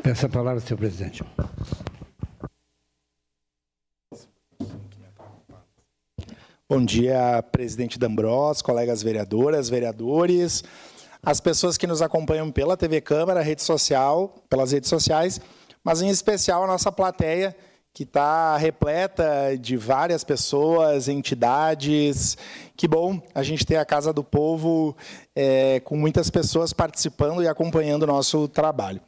Peço a palavra, senhor presidente. Bom dia, presidente D'Ambrós, colegas vereadoras, vereadores, as pessoas que nos acompanham pela TV Câmara, rede social, pelas redes sociais, mas em especial a nossa plateia, que está repleta de várias pessoas, entidades. Que bom a gente ter a Casa do Povo com muitas pessoas participando e acompanhando o nosso trabalho.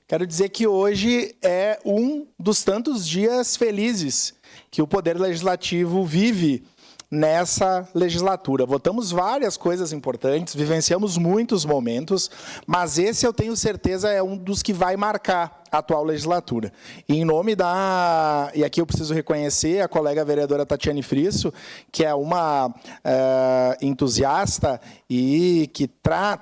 Quero dizer que hoje é um dos tantos dias felizes que o Poder Legislativo vive nessa legislatura. Votamos várias coisas importantes, vivenciamos muitos momentos, mas esse, eu tenho certeza, é um dos que vai marcar a atual legislatura. E em nome da... E aqui eu preciso reconhecer a colega vereadora Tatiane Frisso, que é uma entusiasta e que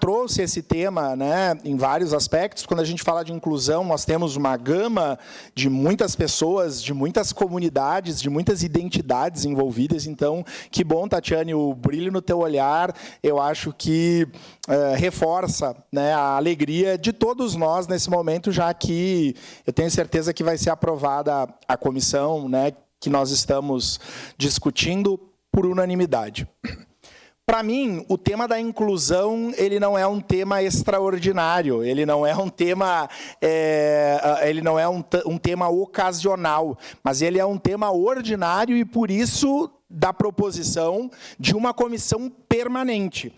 trouxe esse tema, né, em vários aspectos. Quando a gente fala de inclusão, nós temos uma gama de muitas pessoas, de muitas comunidades, de muitas identidades envolvidas. Então, que bom, Tatiane, o brilho no teu olhar, eu acho que reforça, né, a alegria de todos nós nesse momento, já que eu tenho certeza que vai ser aprovada a comissão, né, que nós estamos discutindo por unanimidade. Para mim, o tema da inclusão, ele não é um tema extraordinário, ele não é um tema, um tema ocasional, mas ele é um tema ordinário e, por isso, da proposição de uma comissão permanente.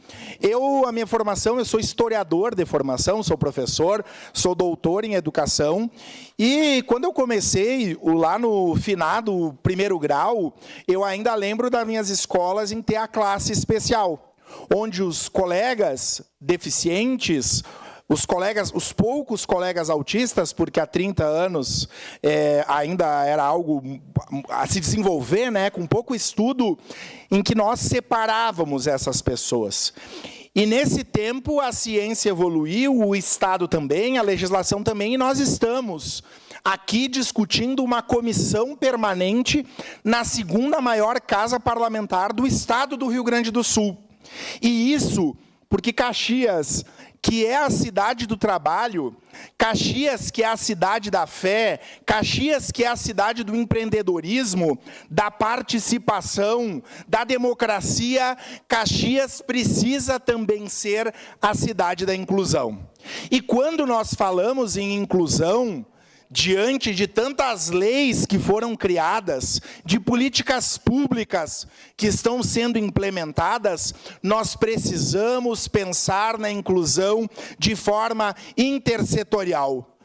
A minha formação, eu sou historiador de formação, sou professor, sou doutor em educação, e quando eu comecei, lá no finado primeiro grau, eu ainda lembro das minhas escolas em ter a classe especial, onde os colegas deficientes, os poucos colegas autistas, porque há 30 anos ainda era algo a se desenvolver, né, com pouco estudo, em que nós separávamos essas pessoas. E, nesse tempo, a ciência evoluiu, o Estado também, a legislação também, e nós estamos aqui discutindo uma comissão permanente na segunda maior casa parlamentar do Estado do Rio Grande do Sul. E isso porque Caxias, que é a cidade do trabalho, Caxias, que é a cidade da fé, Caxias, que é a cidade do empreendedorismo, da participação, da democracia, Caxias precisa também ser a cidade da inclusão. E quando nós falamos em inclusão, diante de tantas leis que foram criadas, de políticas públicas que estão sendo implementadas, nós precisamos pensar na inclusão de forma intersetorial.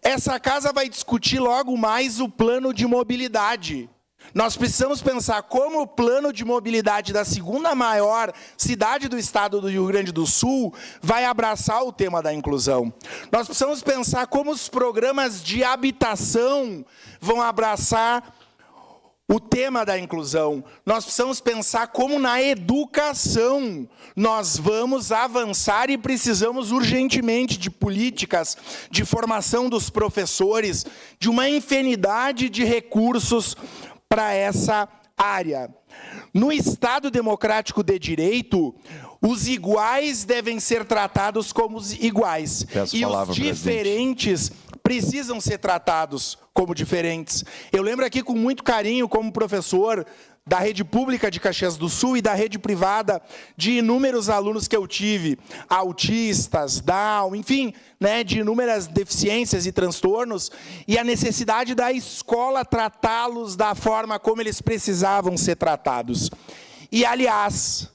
Essa casa vai discutir logo mais o plano de mobilidade. Nós precisamos pensar como o plano de mobilidade da segunda maior cidade do estado do Rio Grande do Sul vai abraçar o tema da inclusão. Nós precisamos pensar como os programas de habitação vão abraçar o tema da inclusão. Nós precisamos pensar como na educação nós vamos avançar e precisamos urgentemente de políticas de formação dos professores, de uma infinidade de recursos para essa área. No Estado democrático de direito, os iguais devem ser tratados como os iguais. E os diferentes precisam ser tratados como diferentes. Eu lembro aqui com muito carinho, como professor da rede pública de Caxias do Sul e da rede privada, de inúmeros alunos que eu tive, autistas, Down, enfim, né, de inúmeras deficiências e transtornos, e a necessidade da escola tratá-los da forma como eles precisavam ser tratados. E, aliás,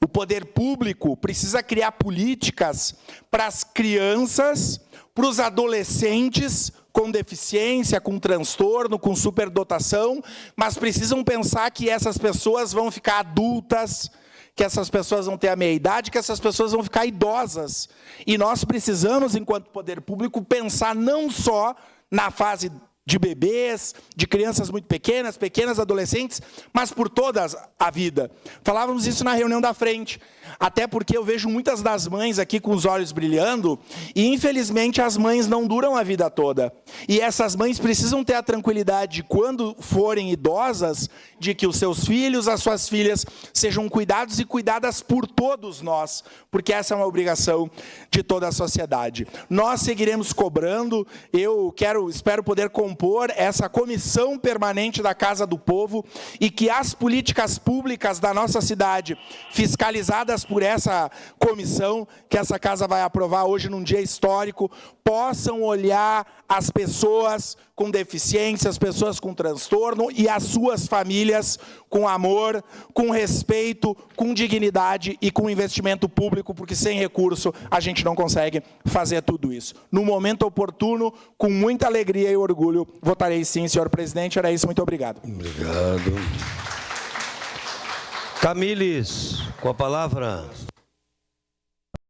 o poder público precisa criar políticas para as crianças, para os adolescentes com deficiência, com transtorno, com superdotação, mas precisam pensar que essas pessoas vão ficar adultas, que essas pessoas vão ter a meia-idade, que essas pessoas vão ficar idosas. E nós precisamos, enquanto poder público, pensar não só na fase de bebês, de crianças muito pequenas, pequenas adolescentes, mas por toda a vida. Falávamos isso na reunião da frente, até porque eu vejo muitas das mães aqui com os olhos brilhando, e infelizmente as mães não duram a vida toda. E essas mães precisam ter a tranquilidade, quando forem idosas, de que os seus filhos, as suas filhas, sejam cuidados e cuidadas por todos nós, porque essa é uma obrigação de toda a sociedade. Nós seguiremos cobrando, espero poder compor essa comissão permanente da Casa do Povo e que as políticas públicas da nossa cidade, fiscalizadas por essa comissão, que essa casa vai aprovar hoje num dia histórico, possam olhar as pessoas com deficiência, as pessoas com transtorno e as suas famílias com amor, com respeito, com dignidade e com investimento público, porque sem recurso a gente não consegue fazer tudo isso. No momento oportuno, com muita alegria e orgulho, votarei sim, senhor presidente. Era isso, muito obrigado. Obrigado. Camilles, com a palavra.